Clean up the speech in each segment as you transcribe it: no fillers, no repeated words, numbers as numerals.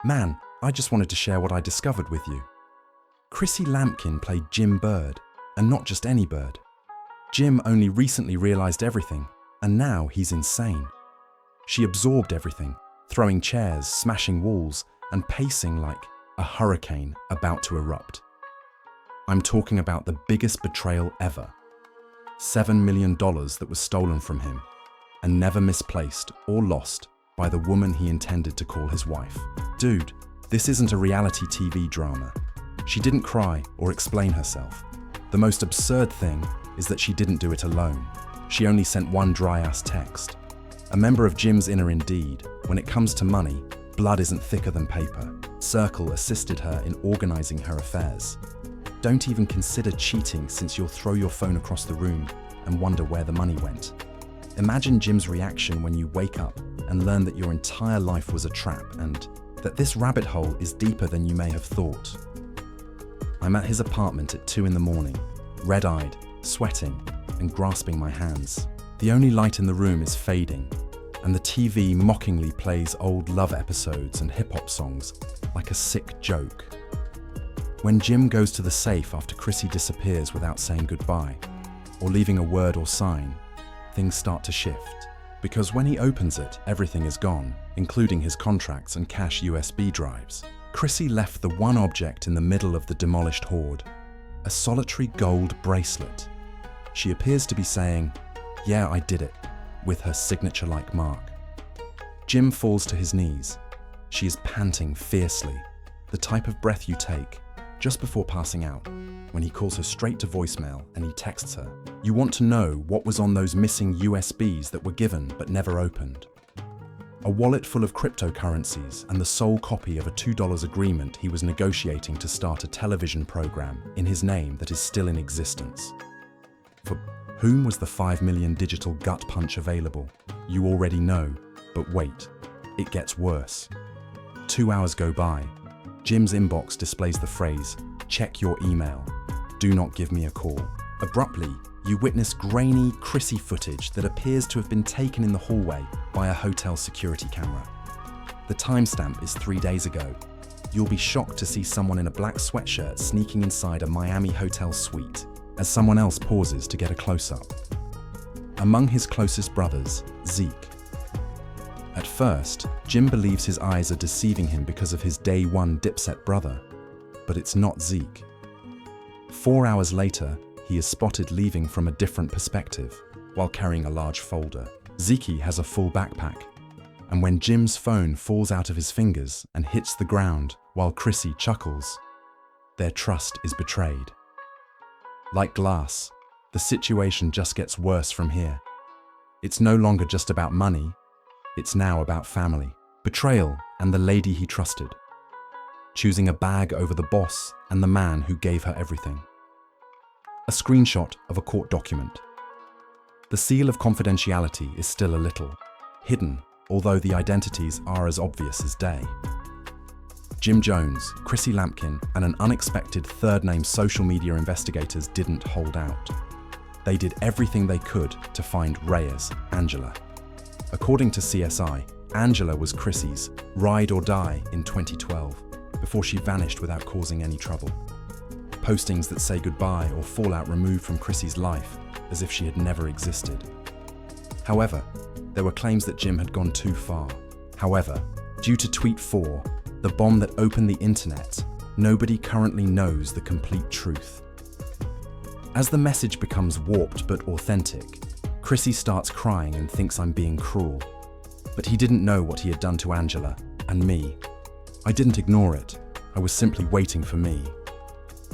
Man, I just wanted to share what I discovered with you. Chrissy Lampkin played Jim Bird, and not just any bird. Jim only recently realized everything, and now he's insane. She absorbed everything, throwing chairs, smashing walls, and pacing like a hurricane about to erupt. I'm talking about the biggest betrayal ever. $7 million that was stolen from him, and never misplaced or lost by the woman he intended to call his wife. Dude, this isn't a reality TV drama. She didn't cry or explain herself. The most absurd thing is that she didn't do it alone. She only sent one dry-ass text. A member of Jim's inner indeed, when it comes to money, blood isn't thicker than paper. Circle assisted her in organizing her affairs. Don't even consider cheating, since you'll throw your phone across the room and wonder where the money went. Imagine Jim's reaction when you wake up and learn that your entire life was a trap and that this rabbit hole is deeper than you may have thought. I'm at his apartment at 2 a.m, red-eyed, sweating, and grasping my hands. The only light in the room is fading, and the TV mockingly plays old love episodes and hip-hop songs like a sick joke. When Jim goes to the safe after Chrissy disappears without saying goodbye, or leaving a word or sign, things start to shift. Because when he opens it, everything is gone, including his contracts and cash USB drives. Chrissy left the one object in the middle of the demolished hoard, a solitary gold bracelet. She appears to be saying, "Yeah, I did it," with her signature-like mark. Jim falls to his knees. She is panting fiercely, the type of breath you take just before passing out, when he calls her straight to voicemail and he texts her, "You want to know what was on those missing USBs that were given but never opened?" A wallet full of cryptocurrencies and the sole copy of a $2 agreement he was negotiating to start a television program in his name that is still in existence. For whom was the 5 million digital gut punch available? You already know, but wait, it gets worse. 2 hours go by. Jim's inbox displays the phrase, "Check your email. Do not give me a call." Abruptly, you witness grainy, Chrissy footage that appears to have been taken in the hallway by a hotel security camera. The timestamp is 3 days ago. You'll be shocked to see someone in a black sweatshirt sneaking inside a Miami hotel suite, as someone else pauses to get a close-up. Among his closest brothers, Zeke. At first, Jim believes his eyes are deceiving him because of his day one Dipset brother, but it's not Zeke. 4 hours later, he is spotted leaving from a different perspective, while carrying a large folder. Zeke has a full backpack, and when Jim's phone falls out of his fingers and hits the ground while Chrissy chuckles, their trust is betrayed. Like glass, the situation just gets worse from here. It's no longer just about money, it's now about family, betrayal, and the lady he trusted. Choosing a bag over the boss and the man who gave her everything. A screenshot of a court document. The seal of confidentiality is still a little hidden, although the identities are as obvious as day. Jim Jones, Chrissy Lampkin, and an unexpected third-name social media investigators didn't hold out. They did everything they could to find Reyes, Angela. According to CSI, Angela was Chrissy's ride or die in 2012, before she vanished without causing any trouble. Postings that say goodbye or fallout removed from Chrissy's life, as if she had never existed. However, there were claims that Jim had gone too far. However, due to Tweet 4, the bomb that opened the internet, nobody currently knows the complete truth. As the message becomes warped but authentic, Chrissy starts crying and thinks I'm being cruel. But he didn't know what he had done to Angela and me. I didn't ignore it. I was simply waiting for me.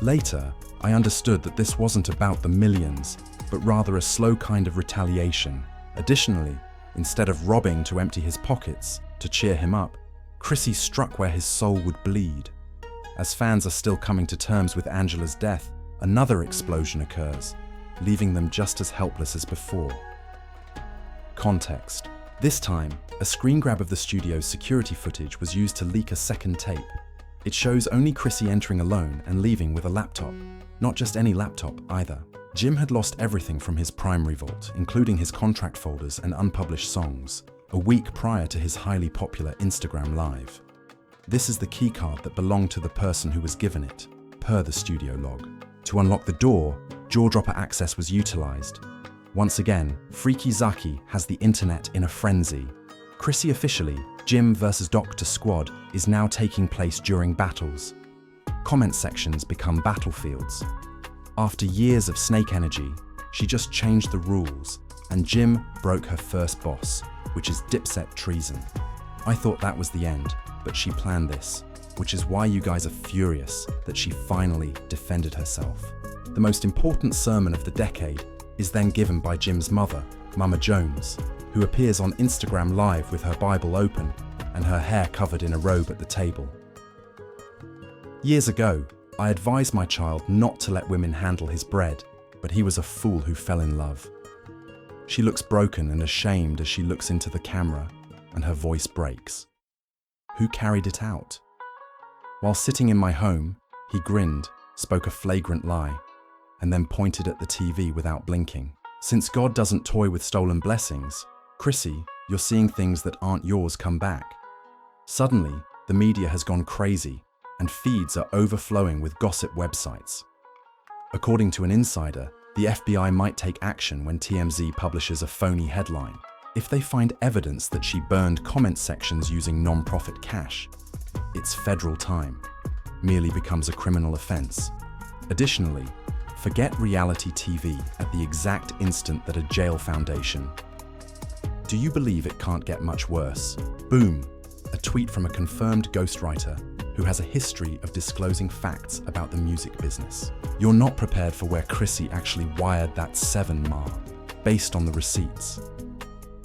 Later, I understood that this wasn't about the millions, but rather a slow kind of retaliation. Additionally, instead of robbing to empty his pockets to cheer him up, Chrissy struck where his soul would bleed. As fans are still coming to terms with Angela's death, another explosion occurs, leaving them just as helpless as before. Context. This time, a screen grab of the studio's security footage was used to leak a second tape. It shows only Chrissy entering alone and leaving with a laptop. Not just any laptop, either. Jim had lost everything from his primary vault, including his contract folders and unpublished songs, a week prior to his highly popular Instagram Live. This is the keycard that belonged to the person who was given it, per the studio log. To unlock the door, jaw-dropper access was utilized. Once again, Freaky Zaki has the internet in a frenzy. Chrissy officially, Jim vs. Dr. Squad, is now taking place during battles. Comment sections become battlefields. After years of snake energy, she just changed the rules, and Jim broke her first boss, which is Dipset treason. I thought that was the end, but she planned this, which is why you guys are furious that she finally defended herself. The most important sermon of the decade is then given by Jim's mother, Mama Jones, who appears on Instagram Live with her Bible open and her hair covered in a robe at the table. Years ago, I advised my child not to let women handle his bread, but he was a fool who fell in love. She looks broken and ashamed as she looks into the camera, and her voice breaks. Who carried it out? While sitting in my home, he grinned, spoke a flagrant lie, and then pointed at the TV without blinking. Since God doesn't toy with stolen blessings, Chrissy, you're seeing things that aren't yours come back. Suddenly, the media has gone crazy, and feeds are overflowing with gossip websites. According to an insider, the FBI might take action when TMZ publishes a phony headline. If they find evidence that she burned comment sections using non-profit cash, it's federal time. Merely becomes a criminal offense. Additionally, forget reality TV at the exact instant that a jail foundation. Do you believe it can't get much worse? Boom, a tweet from a confirmed ghostwriter who has a history of disclosing facts about the music business. You're not prepared for where Chrissy actually wired that 7 Ma, based on the receipts.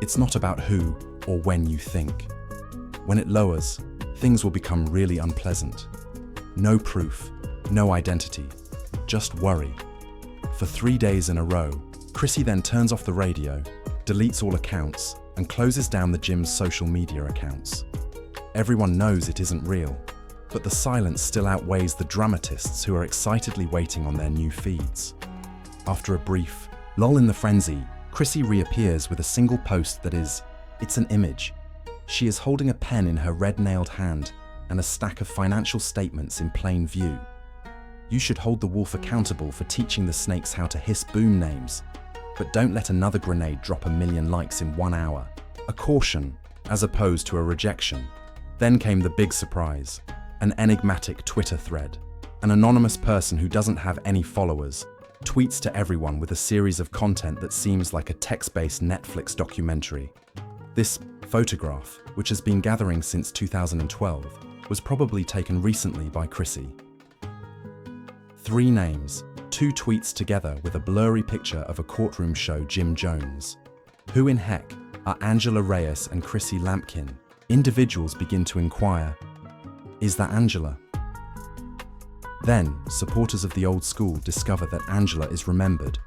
It's not about who or when you think. When it lowers, things will become really unpleasant. No proof, no identity, just worry. For 3 days in a row, Chrissy then turns off the radio, deletes all accounts, and closes down the gym's social media accounts. Everyone knows it isn't real, but the silence still outweighs the dramatists who are excitedly waiting on their new feeds. After a brief lull in the frenzy, Chrissy reappears with a single post that is, it's an image. She is holding a pen in her red-nailed hand and a stack of financial statements in plain view. You should hold the wolf accountable for teaching the snakes how to hiss boom names, but don't let another grenade drop 1 million likes in 1 hour. A caution, as opposed to a rejection. Then came the big surprise, an enigmatic Twitter thread. An anonymous person who doesn't have any followers tweets to everyone with a series of content that seems like a text-based Netflix documentary. This photograph, which has been gathering since 2012, was probably taken recently by Chrissy. 3 names, 2 tweets together with a blurry picture of a courtroom show Jim Jones. Who in heck are Angela Reyes and Chrissy Lampkin? Individuals begin to inquire, is that Angela? Then, supporters of the old school discover that Angela is remembered.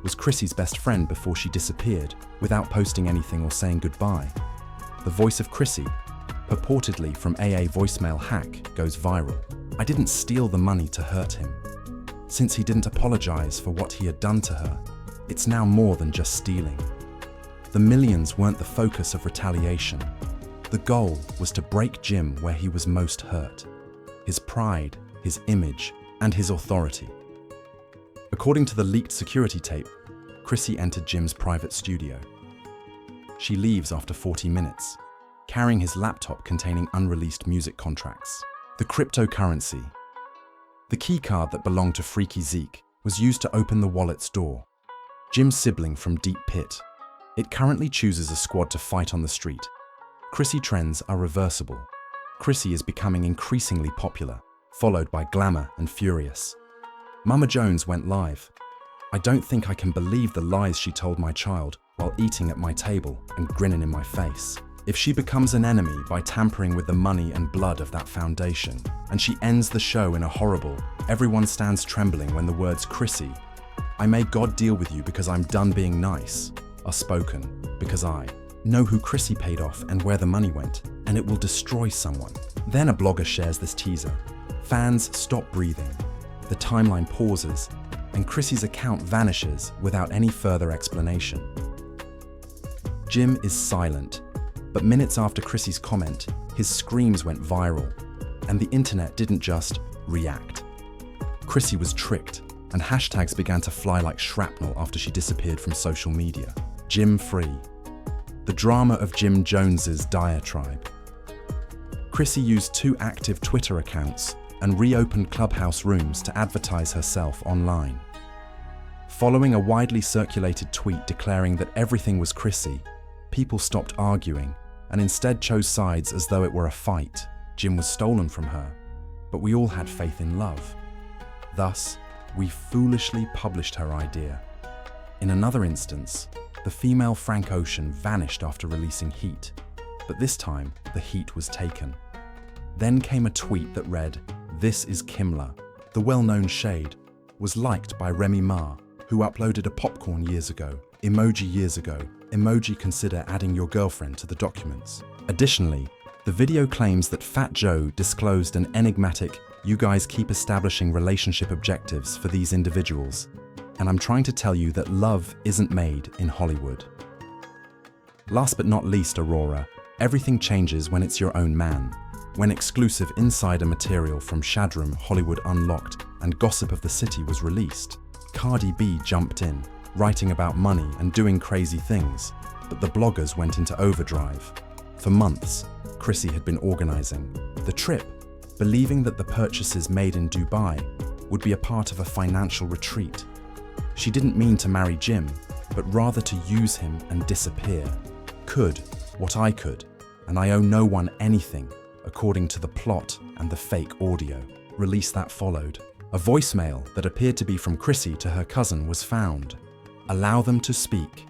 Was Chrissy's best friend before she disappeared, without posting anything or saying goodbye. The voice of Chrissy, purportedly from AA voicemail hack, goes viral. I didn't steal the money to hurt him. Since he didn't apologize for what he had done to her, it's now more than just stealing. The millions weren't the focus of retaliation. The goal was to break Jim where he was most hurt. His pride, his image, and his authority. According to the leaked security tape, Chrissy entered Jim's private studio. She leaves after 40 minutes, carrying his laptop containing unreleased music contracts. The cryptocurrency. The keycard that belonged to Freaky Zeke was used to open the wallet's door. Jim's sibling from Deep Pit. It currently chooses a squad to fight on the street. Chrissy trends are reversible. Chrissy is becoming increasingly popular, followed by Glamour and Furious. Mama Jones went live. I don't think I can believe the lies she told my child while eating at my table and grinning in my face. If she becomes an enemy by tampering with the money and blood of that foundation, and she ends the show in a horrible, everyone stands trembling when the words Chrissy, I may God deal with you because I'm done being nice, are spoken, because I know who Chrissy paid off and where the money went, and it will destroy someone. Then a blogger shares this teaser. Fans stop breathing. The timeline pauses, and Chrissy's account vanishes without any further explanation. Jim is silent, but minutes after Chrissy's comment, His screams went viral, and the internet didn't just react. Chrissy was tricked, and hashtags began to fly like shrapnel after she disappeared from social media. Jim free. The drama of Jim Jones's diatribe. Chrissy used 2 active Twitter accounts and reopened Clubhouse rooms to advertise herself online. Following a widely circulated tweet declaring that everything was Chrissy, people stopped arguing and instead chose sides as though it were a fight. Jim was stolen from her, but we all had faith in love. Thus, we foolishly published her idea. In another instance, the female Frank Ocean vanished after releasing Heat, but this time the heat was taken. Then came a tweet that read, "This is Kimla." The well-known shade was liked by Remy Ma, who uploaded a popcorn years ago, emoji consider adding your girlfriend to the documents. Additionally, the video claims that Fat Joe disclosed an enigmatic, "You guys keep establishing relationship objectives for these individuals, and I'm trying to tell you that love isn't made in Hollywood." Last but not least, Aurora, everything changes when it's your own man. When exclusive insider material from Shadram, Hollywood Unlocked, and Gossip of the City was released, Cardi B jumped in, writing about money and doing crazy things, but the bloggers went into overdrive. For months, Chrissy had been organizing the trip, believing that the purchases made in Dubai would be a part of a financial retreat. She didn't mean to marry Jim, but rather to use him and disappear. Could what I could, and I owe no one anything, according to the plot and the fake audio release that followed. A voicemail that appeared to be from Chrissy to her cousin was found. Allow them to speak.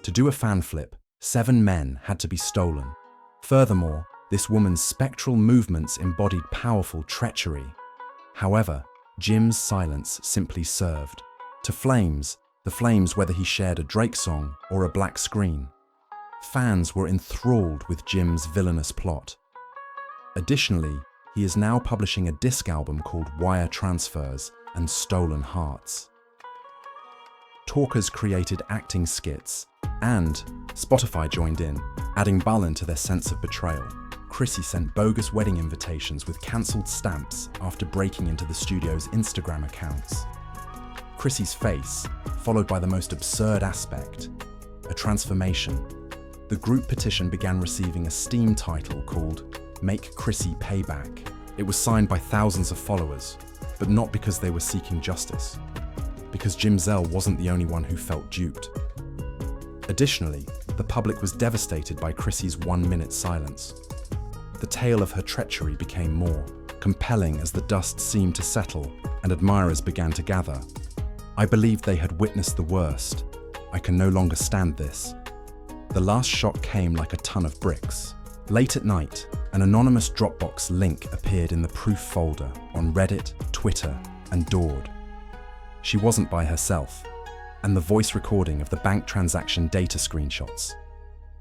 To do a fan flip, 7 men had to be stolen. Furthermore, this woman's spectral movements embodied powerful treachery. However, Jim's silence simply served. To the flames whether he shared a Drake song or a black screen. Fans were enthralled with Jim's villainous plot. Additionally, he is now publishing a disc album called Wire Transfers and Stolen Hearts. Talkers created acting skits, and Spotify joined in, adding Balin to their sense of betrayal. Chrissy sent bogus wedding invitations with cancelled stamps after breaking into the studio's Instagram accounts. Chrissy's face, followed by the most absurd aspect, a transformation. The group petition began receiving a Steam title called Make Chrissy Payback. It was signed by thousands of followers, but not because they were seeking justice, because Jim Zell wasn't the only one who felt duped. Additionally, the public was devastated by Chrissy's 1-minute silence. The tale of her treachery became more compelling as the dust seemed to settle and admirers began to gather. I believed they had witnessed the worst. I can no longer stand this. The last shock came like a ton of bricks. Late at night, an anonymous Dropbox link appeared in the proof folder on Reddit, Twitter, and Dord. She wasn't by herself, and the voice recording of the bank transaction data screenshots.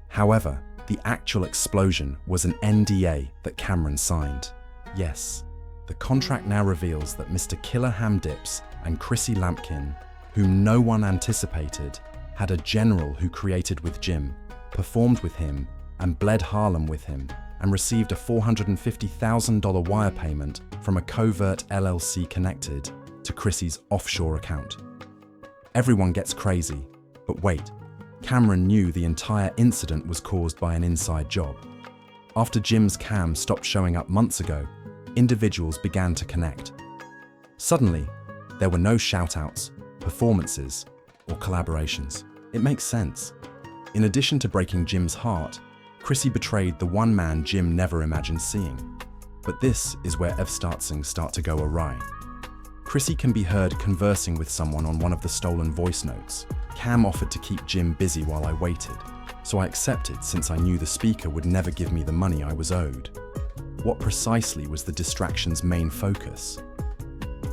However, the actual explosion was an NDA that Cameron signed. Yes, the contract now reveals that Mr. Killer Ham Dips and Chrissy Lampkin, whom no one anticipated, had a general who created with Jim, performed with him, and bled Harlem with him, and received a $450,000 wire payment from a covert LLC connected to Chrissy's offshore account. Everyone gets crazy, but wait, Cameron knew the entire incident was caused by an inside job. After Jim's cam stopped showing up months ago, individuals began to connect. Suddenly, there were no shout-outs, performances, or collaborations. It makes sense. In addition to breaking Jim's heart, Chrissy betrayed the one man Jim never imagined seeing. But this is where things start to go awry. Chrissy can be heard conversing with someone on one of the stolen voice notes. Cam offered to keep Jim busy while I waited, so I accepted since I knew the speaker would never give me the money I was owed. What precisely was the distraction's main focus?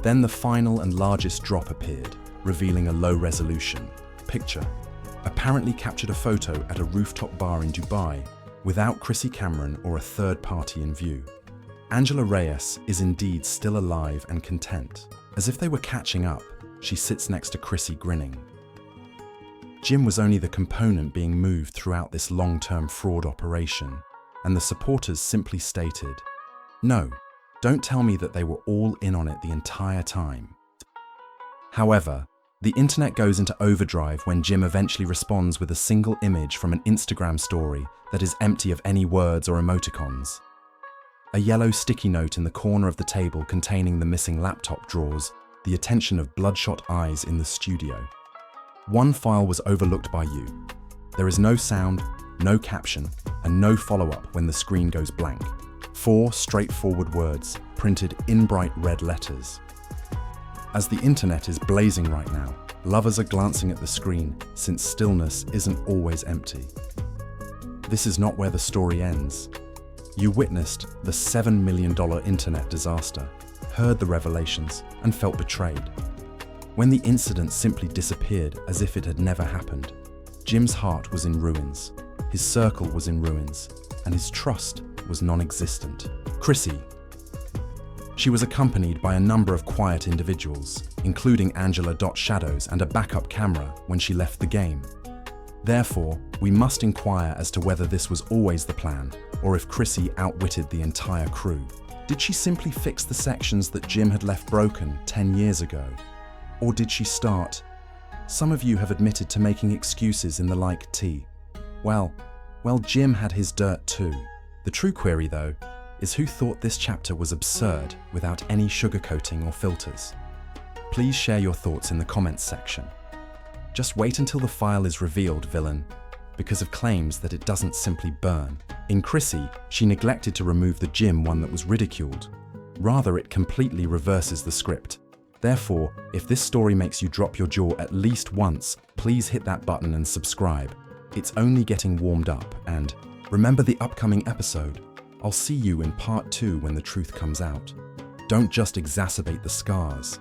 Then the final and largest drop appeared, revealing a low-resolution picture. Apparently captured a photo at a rooftop bar in Dubai without Chrissy Cameron or a third party in view. Angela Reyes is indeed still alive and content. As if they were catching up, she sits next to Chrissy grinning. Jim was only the component being moved throughout this long-term fraud operation. and the supporters simply stated, "No, don't tell me that they were all in on it the entire time." However, the internet goes into overdrive when Jim eventually responds with a single image from an Instagram story that is empty of any words or emoticons. A yellow sticky note in the corner of the table containing the missing laptop draws the attention of bloodshot eyes in the studio. One file was overlooked by you. There is no sound, no caption, and no follow-up when the screen goes blank. 4 straightforward words, printed in bright red letters. As the internet is blazing right now, lovers are glancing at the screen since stillness isn't always empty. This is not where the story ends. You witnessed the $7 million internet disaster, heard the revelations, and felt betrayed. When the incident simply disappeared as if it had never happened, Jim's heart was in ruins, his circle was in ruins, and his trust was non-existent. Chrissy. She was accompanied by a number of quiet individuals, including Angela Shadows and a backup camera when she left the game. Therefore, we must inquire as to whether this was always the plan, or if Chrissy outwitted the entire crew. Did she simply fix the sections that Jim had left broken 10 years ago? Or did she start? Some of you have admitted to making excuses in the like tea. Well, Jim had his dirt too. The true query, though, is who thought this chapter was absurd without any sugarcoating or filters? Please share your thoughts in the comments section. Just wait until the file is revealed, villain, because of claims that it doesn't simply burn. In Chrissy, she neglected to remove the Jim one that was ridiculed. Rather, it completely reverses the script. Therefore, if this story makes you drop your jaw at least once, please hit that button and subscribe. It's only getting warmed up, and remember the upcoming episode. I'll see you in part 2 when the truth comes out. Don't just exacerbate the scars,